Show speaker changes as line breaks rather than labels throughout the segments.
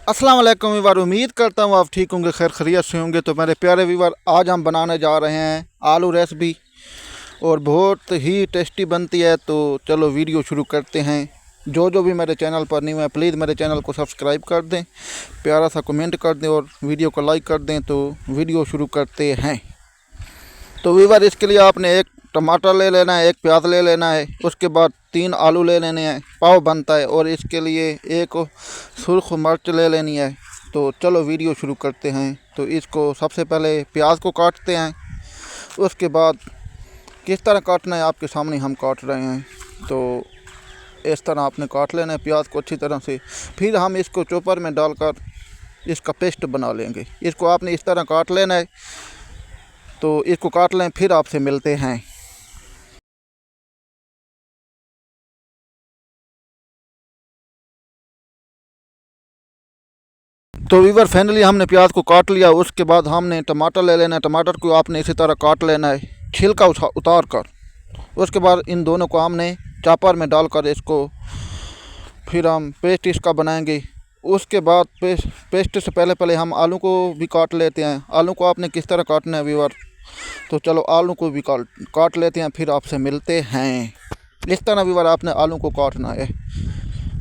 अस्सलाम वालेकुम वीवर, उम्मीद करता हूँ आप ठीक होंगे, खैर खैरियत से होंगे। तो मेरे प्यारे वीवर, आज हम बनाने जा रहे हैं आलू रेसिपी और बहुत ही टेस्टी बनती है। तो चलो वीडियो शुरू करते हैं। जो भी मेरे चैनल पर न्यू है प्लीज़ मेरे चैनल को सब्सक्राइब कर दें, प्यारा सा कमेंट कर दें और वीडियो को लाइक कर दें। तो वीडियो शुरू करते हैं। तो वीवर, इसके लिए आपने एक टमाटर ले लेना है, एक प्याज ले लेना है, उसके बाद 3 आलू ले लेने हैं, पाव बनता है। और इसके लिए एक सुर्ख मिर्च ले लेनी है। तो चलो वीडियो शुरू करते हैं। तो इसको सबसे पहले प्याज को काटते हैं, उसके बाद किस तरह काटना है आपके सामने हम काट रहे हैं। तो इस तरह आपने काट लेना है प्याज को अच्छी तरह से। फिर हम इसको चॉपर में डालकर इसका पेस्ट बना लेंगे। इसको आपने इस तरह काट लेना है। तो इसको काट लें, फिर आपसे मिलते हैं। तो वीवर फाइनली हमने प्याज को काट लिया। उसके बाद हमने टमाटर ले लेना है। टमाटर को आपने इसी तरह काट लेना है, छिलका उतार कर। उसके बाद इन दोनों को हमने चॉपर में डालकर इसको फिर हम पेस्ट इसका बनाएंगे। उसके बाद पेस्ट से पहले हम आलू को भी काट लेते हैं। आलू को आपने किस तरह काटना है वीवर, तो चलो आलू को भी काट लेते हैं, फिर आपसे मिलते हैं। इस तरह वीवर आपने आलू को काटना है।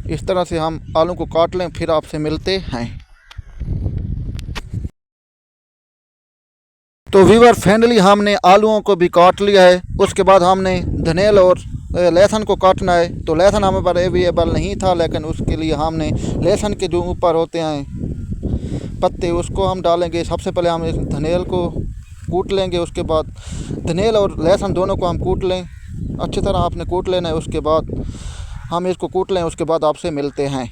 इस तरह से हम आलू को काट लें, फिर आपसे मिलते हैं। तो वीवर फाइनली हमने आलूओं को भी काट लिया है। उसके बाद हमने धनिया और लहसुन को काटना है। तो लहसुन हमें पर अवेलेबल नहीं था, लेकिन उसके लिए हमने लहसुन के जो ऊपर होते हैं पत्ते उसको हम डालेंगे। सबसे पहले हम इस धनिया को कूट लेंगे। उसके बाद धनिया और लहसुन दोनों को हम कूट लें, अच्छी तरह आपने कूट लेना है। उसके बाद हम इसको कूट लें, उसके बाद आपसे मिलते हैं।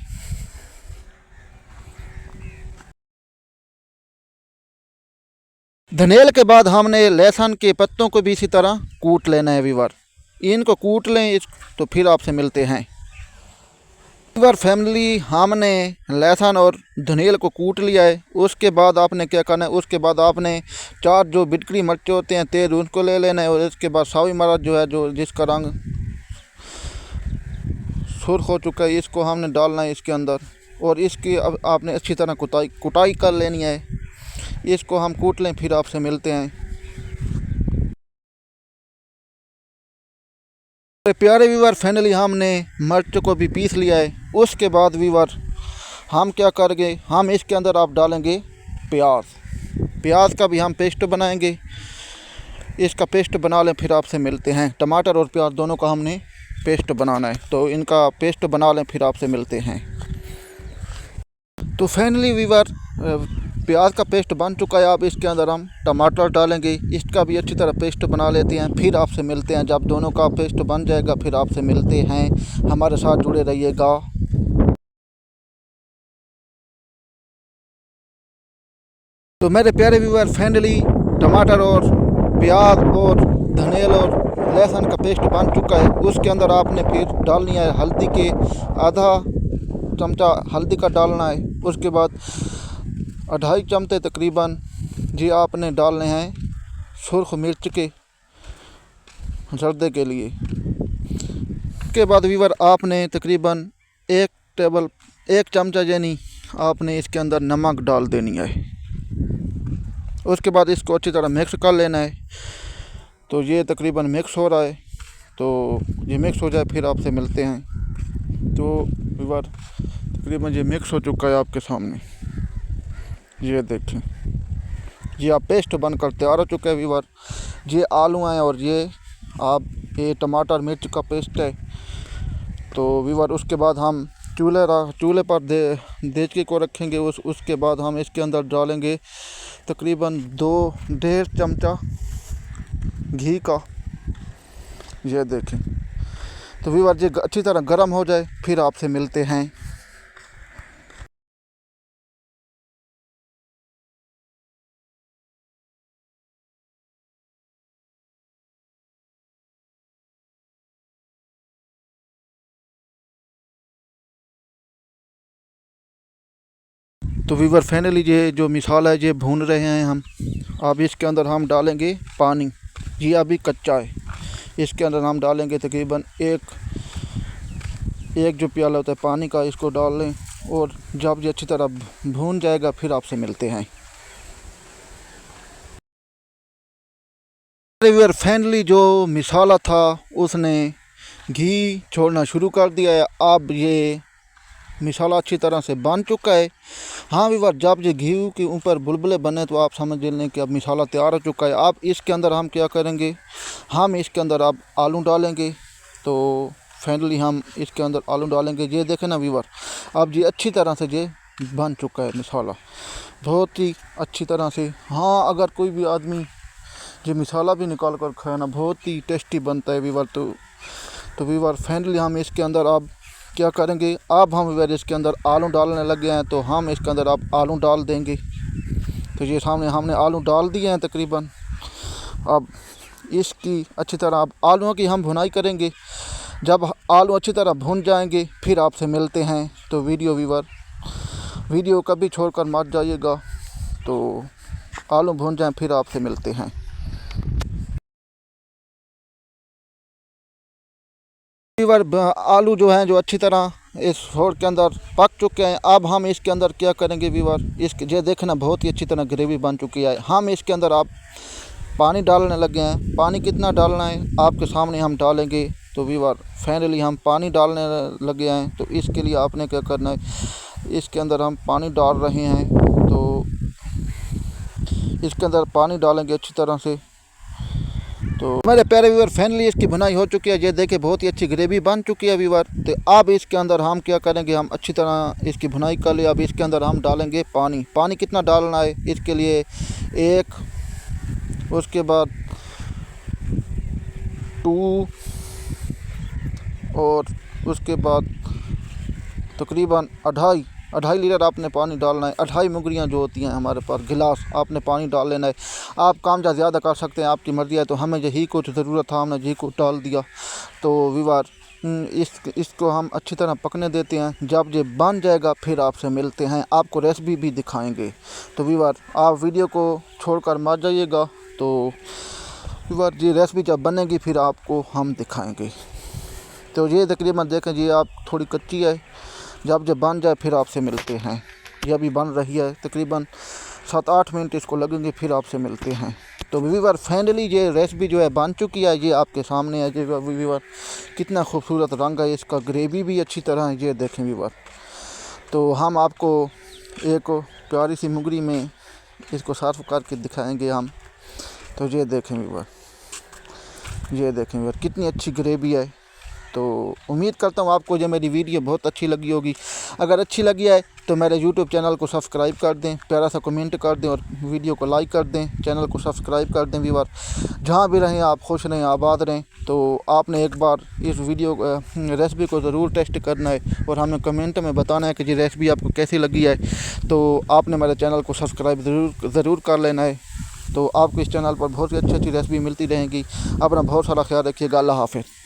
धनिया के बाद हमने लहसुन के पत्तों को भी इसी तरह कूट लेना है वीवर। इनको कूट लें तो फिर आपसे मिलते हैं। वीवर फैमिली, हमने लहसुन और धनिया को कूट लिया है। उसके बाद आपने क्या करना है, उसके बाद आपने 4 जो बिटकरी मिर्च होते हैं तेज, उनको ले लेना है। और इसके बाद सावी मिर्च जो है, जो जिसका रंग सुर्ख हो चुका है, इसको हमने डालना है इसके अंदर। और इसकी अब आपने अच्छी तरह कुटाई कर लेनी है। इसको हम कूट लें, फिर आपसे मिलते हैं। प्यारे वीवर फाइनली हमने मिर्च को भी पीस लिया है। उसके बाद वीवर हम क्या करेंगे, हम इसके अंदर आप डालेंगे प्याज का भी हम पेस्ट बनाएंगे। इसका पेस्ट बना लें, फिर आपसे मिलते हैं। टमाटर और प्याज दोनों का हमने पेस्ट बनाना है। तो इनका पेस्ट बना लें, फिर आपसे मिलते हैं। तो फाइनली वीवर प्याज का पेस्ट बन चुका है। अब इसके अंदर हम टमाटर डालेंगे, इसका भी अच्छी तरह पेस्ट बना लेते हैं, फिर आपसे मिलते हैं। जब दोनों का पेस्ट बन जाएगा फिर आपसे मिलते हैं। हमारे साथ जुड़े रहिएगा। तो मेरे प्यारे व्यूअर, फाइनली टमाटर और प्याज और धनिया और लहसुन का पेस्ट बन चुका है। उसके अंदर आपने फिर डालनी है हल्दी के आधा चमचा हल्दी का डालना है। उसके बाद 2.5 चमचे तकरीबन जी आपने डालने हैं सुर्ख मिर्च के जर्दे के लिए। उसके बाद वीवर आपने तकरीबन 1 चमचा यानी आपने इसके अंदर नमक डाल देनी है। उसके बाद इसको अच्छी तरह मिक्स कर लेना है। तो ये तकरीबन मिक्स हो रहा है। तो ये मिक्स हो जाए फिर आपसे मिलते हैं। तो वीवर तकरीबन ये मिक्स हो चुका है आपके सामने, ये देखें, ये आप पेस्ट बनकर तैयार हो चुका है वीवर। ये आलू हैं और ये ये टमाटर मिर्च का पेस्ट है। तो वीवर उसके बाद हम चूल्हे पर देचकी को रखेंगे। उसके बाद हम इसके अंदर डालेंगे तकरीबन 2.5 चमचा घी का, ये देखें। तो वीवर ये अच्छी तरह गर्म हो जाए, फिर आपसे मिलते हैं। तो वीवर फाइनली ये जो मिसाल है ये भून रहे हैं हम। अब इसके अंदर हम डालेंगे पानी, ये अभी कच्चा है। इसके अंदर हम डालेंगे तकरीबन एक जो प्याला होता है पानी का, इसको डाल लें। और जब ये अच्छी तरह भून जाएगा फिर आपसे मिलते हैं। व्यूअर फाइनली जो मसाला था उसने घी छोड़ना शुरू कर दिया है। अब ये मसाला अच्छी तरह से बन चुका है। हाँ व्यूअर, जब ये घी के ऊपर बुलबुले बने तो आप समझ लें कि अब मसाला तैयार हो चुका है। अब इसके अंदर हम क्या करेंगे, हम इसके अंदर अब आलू डालेंगे। तो फाइनली हम इसके अंदर आलू डालेंगे। ये देखें ना व्यूअर, अब ये अच्छी तरह से ये बन चुका है मसाला, बहुत ही अच्छी तरह से। हाँ, अगर कोई भी आदमी ये मसाला भी निकाल कर खाए ना, बहुत ही टेस्टी बनता है व्यूअर। तो व्यूअर फाइनली हम इसके अंदर अब क्या करेंगे, अब हम व्यूअर इसके अंदर आलू डालने लगे हैं। तो हम इसके अंदर अब आलू डाल देंगे। तो ये सामने हमने आलू डाल दिए हैं तकरीबन। अब इसकी अच्छी तरह अब आलूओं की हम भुनाई करेंगे। जब आलू अच्छी तरह भुन जाएंगे फिर आपसे मिलते हैं। तो वीडियो कभी छोड़कर मत जाइएगा। तो आलू भुन जाएं फिर आपसे मिलते हैं। व्यूअर आलू जो हैं जो अच्छी तरह इस होड़ के अंदर पक चुके हैं। अब हम इसके अंदर क्या करेंगे व्यूअर, इसके ये देखना बहुत ही अच्छी तरह ग्रेवी बन चुकी है। हम इसके अंदर आप पानी डालने लगे हैं। पानी कितना डालना है आपके सामने हम डालेंगे। तो व्यूअर फाइनली हम पानी डालने लगे हैं। तो इसके लिए आपने क्या करना है, इसके अंदर हम पानी डाल रहे हैं। तो इसके अंदर पानी डालेंगे अच्छी तरह से। तो मेरे प्यारे व्यूअर फाइनली इसकी बुनाई हो चुकी है। ये देखिए बहुत ही अच्छी ग्रेवी बन चुकी है व्यूअर। तो अब इसके अंदर हम क्या करेंगे, हम अच्छी तरह इसकी बुनाई कर लिया। अब इसके अंदर हम डालेंगे पानी। पानी कितना डालना है इसके लिए, एक, उसके बाद 2 और उसके बाद तकरीबन 2.5 लीटर आपने पानी डालना है। 2.5 मुगरियाँ जो होती हैं हमारे पास गिलास, आपने पानी डाल लेना है। आप काम ज़्यादा कर सकते हैं, आपकी मर्ज़ी है। तो हमें यही कुछ ज़रूरत था, हमने यही कुछ डाल दिया। तो व्यूअर इसको हम अच्छी तरह पकने देते हैं। जब ये बन जाएगा फिर आपसे मिलते हैं, आपको रेसिपी भी दिखाएंगे। तो व्यूअर आप वीडियो को छोड़कर मत जाइएगा। तो व्यूअर ये रेसिपी जब बनेगी फिर आपको हम दिखाएंगे। तो ये तकरीबन देखें जी, आप थोड़ी कच्ची है। जब बन जाए फिर आपसे मिलते हैं। ये अभी बन रही है, तकरीबन 7-8 मिनट इसको लगेंगे, फिर आपसे मिलते हैं। तो व्यूअर फाइनली ये रेसिपी जो है बन चुकी है, ये आपके सामने है। जो व्यूअर कितना खूबसूरत रंग है इसका, ग्रेवी भी अच्छी तरह है। ये देखें व्यूअर, तो हम आपको एक प्यारी सी मुगरी में इसको सर्व करके दिखाएंगे हम। तो ये देखें व्यूअर, ये देखें व्यूअर कितनी अच्छी ग्रेवी है। तो उम्मीद करता हूँ आपको ये मेरी वीडियो बहुत अच्छी लगी होगी। अगर अच्छी लगी है तो मेरे यूट्यूब चैनल को सब्सक्राइब कर दें, प्यारा सा कमेंट कर दें और वीडियो को लाइक कर दें, चैनल को सब्सक्राइब कर दें। व्यूअर जहाँ भी रहें आप खुश रहें, आबाद रहें। तो आपने एक बार इस वीडियो रेसिपी को ज़रूर टेस्ट करना है और हमें कमेंट में बताना है कि ये रेसिपी आपको कैसी लगी है। तो आपने मेरे चैनल को सब्सक्राइब ज़रूर कर लेना है। तो आपको इस चैनल पर बहुत ही अच्छी रेसिपी मिलती रहेंगी। अपना बहुत सारा ख्याल रखिएगा। अल्लाह हाफ़िज़।